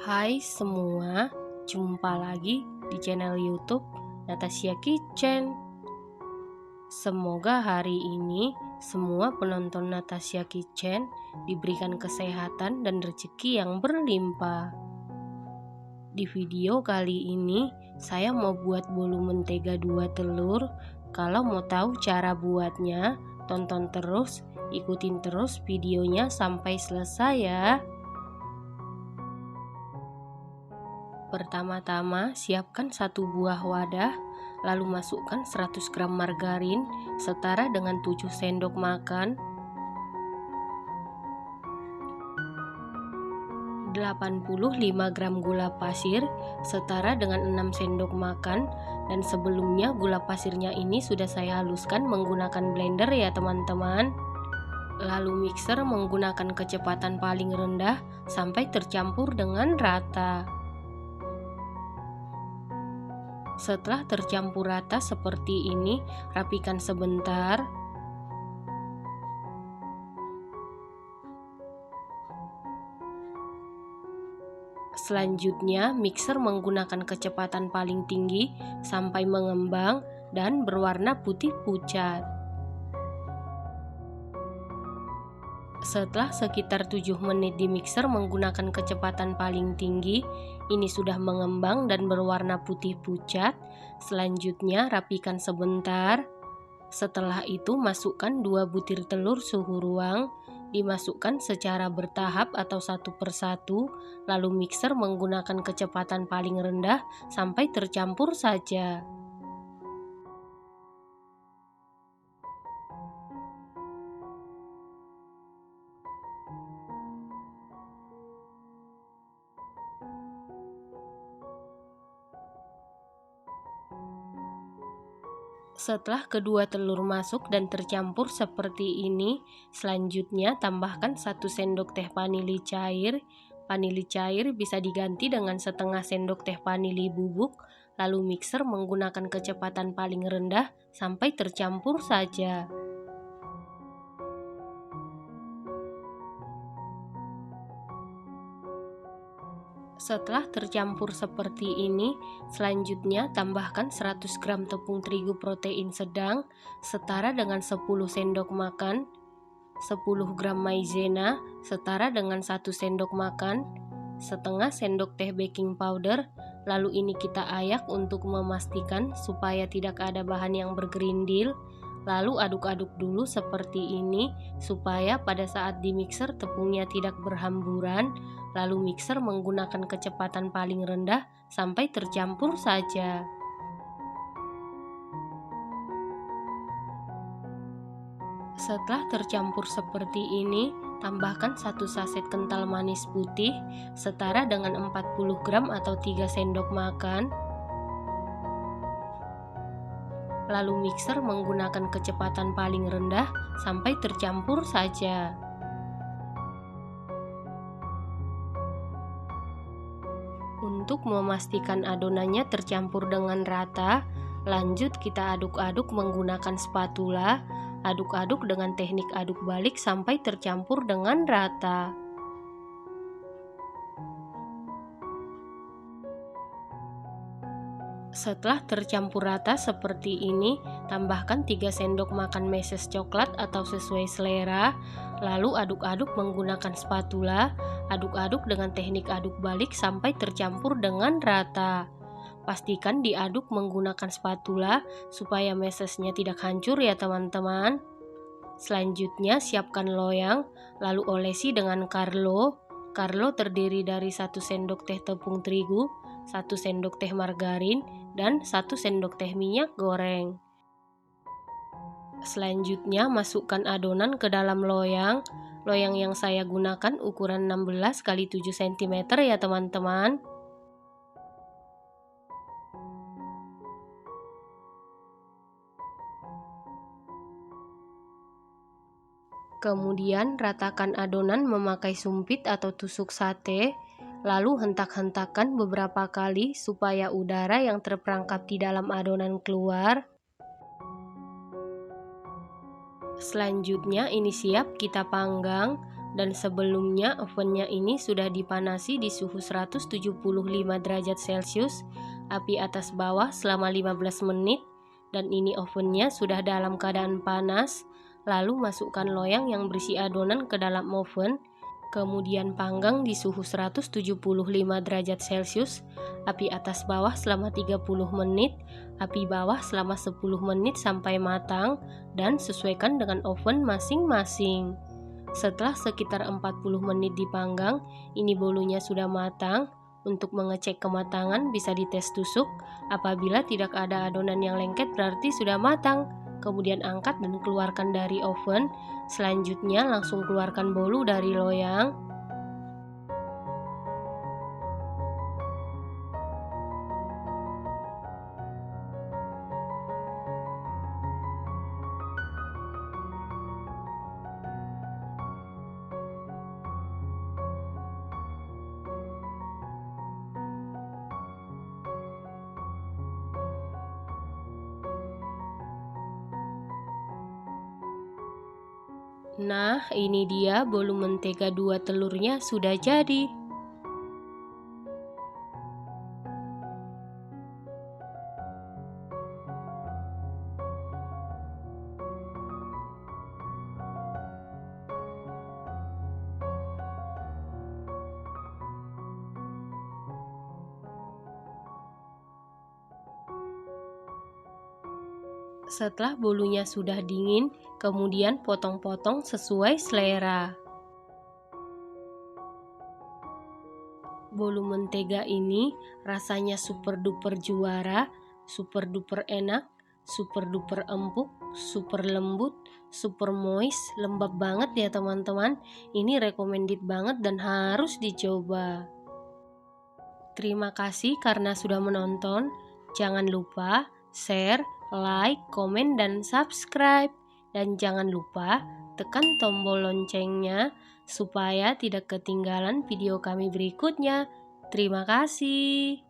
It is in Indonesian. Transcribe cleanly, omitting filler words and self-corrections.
Hai semua, jumpa lagi di channel YouTube Natasha Kitchen. Semoga hari ini semua penonton Natasha Kitchen diberikan kesehatan dan rezeki yang berlimpah. Di video kali ini saya mau buat bolu mentega 2 telur. Kalau mau tahu cara buatnya, tonton terus, ikutin terus videonya sampai selesai ya. Pertama-tama siapkan 1 buah wadah, lalu masukkan 100 gram margarin setara dengan 7 sendok makan, 85 gram gula pasir setara dengan 6 sendok makan, dan sebelumnya gula pasirnya ini sudah saya haluskan menggunakan blender ya teman-teman. Lalu mixer menggunakan kecepatan paling rendah sampai tercampur dengan rata. Setelah tercampur rata seperti ini, rapikan sebentar. Selanjutnya, mixer menggunakan kecepatan paling tinggi sampai mengembang dan berwarna putih pucat. Setelah sekitar 7 menit di mixer menggunakan kecepatan paling tinggi, ini sudah mengembang dan berwarna putih pucat. Selanjutnya rapikan sebentar. Setelah itu masukkan 2 butir telur suhu ruang, dimasukkan secara bertahap atau satu persatu, lalu mixer menggunakan kecepatan paling rendah sampai tercampur saja. Setelah kedua telur masuk dan tercampur seperti ini, selanjutnya tambahkan 1 sendok teh vanili cair. Vanili cair bisa diganti dengan setengah sendok teh vanili bubuk, lalu mixer menggunakan kecepatan paling rendah sampai tercampur saja. Setelah tercampur seperti ini, selanjutnya tambahkan 100 gram tepung terigu protein sedang setara dengan 10 sendok makan, 10 gram maizena setara dengan 1 sendok makan, setengah sendok teh baking powder, lalu ini kita ayak untuk memastikan supaya tidak ada bahan yang bergerindil. Lalu aduk-aduk dulu seperti ini supaya pada saat di mixer tepungnya tidak berhamburan. Lalu mixer menggunakan kecepatan paling rendah sampai tercampur saja. Setelah tercampur seperti ini, tambahkan 1 saset kental manis putih setara dengan 40 gram atau 3 sendok makan. Lalu mixer menggunakan kecepatan paling rendah sampai tercampur saja. Untuk memastikan adonannya tercampur dengan rata, lanjut kita aduk-aduk menggunakan spatula. Aduk-aduk dengan teknik aduk balik sampai tercampur dengan rata. Setelah tercampur rata seperti ini, tambahkan 3 sendok makan meses coklat atau sesuai selera. Lalu aduk-aduk menggunakan spatula. Aduk-aduk dengan teknik aduk balik sampai tercampur dengan rata. Pastikan diaduk menggunakan spatula supaya mesesnya tidak hancur ya teman-teman. Selanjutnya siapkan loyang, lalu olesi dengan Carlo. Carlo terdiri dari 1 sendok teh tepung terigu, 1 sendok teh margarin, dan 1 sendok teh minyak goreng. Selanjutnya masukkan adonan ke dalam loyang. Loyang yang saya gunakan ukuran 16 x 7 cm ya teman-teman. Kemudian ratakan adonan memakai sumpit atau tusuk sate, lalu hentak-hentakan beberapa kali supaya udara yang terperangkap di dalam adonan keluar. Selanjutnya ini siap kita panggang. Dan sebelumnya ovennya ini sudah dipanasi di suhu 175 derajat Celcius, api atas bawah selama 15 menit. Dan ini ovennya sudah dalam keadaan panas. Lalu masukkan loyang yang berisi adonan ke dalam oven. Kemudian panggang di suhu 175 derajat Celcius, api atas bawah selama 30 menit, api bawah selama 10 menit sampai matang, dan sesuaikan dengan oven masing-masing. Setelah sekitar 40 menit dipanggang, ini bolunya sudah matang. Untuk mengecek kematangan bisa dites tusuk. Apabila tidak ada adonan yang lengket berarti sudah matang. Kemudian angkat dan keluarkan dari oven. Selanjutnya langsung keluarkan bolu dari loyang. Nah, ini dia bolu mentega 2 telurnya sudah jadi. Setelah bolunya sudah dingin, kemudian potong-potong sesuai selera. Bolu mentega ini rasanya super duper juara, super duper enak, super duper empuk, super lembut, super moist, lembab banget ya teman-teman. Ini recommended banget dan harus dicoba. Terima kasih karena sudah menonton. Jangan lupa share, like, komen, dan subscribe. Dan jangan lupa tekan tombol loncengnya supaya tidak ketinggalan video kami berikutnya. Terima kasih.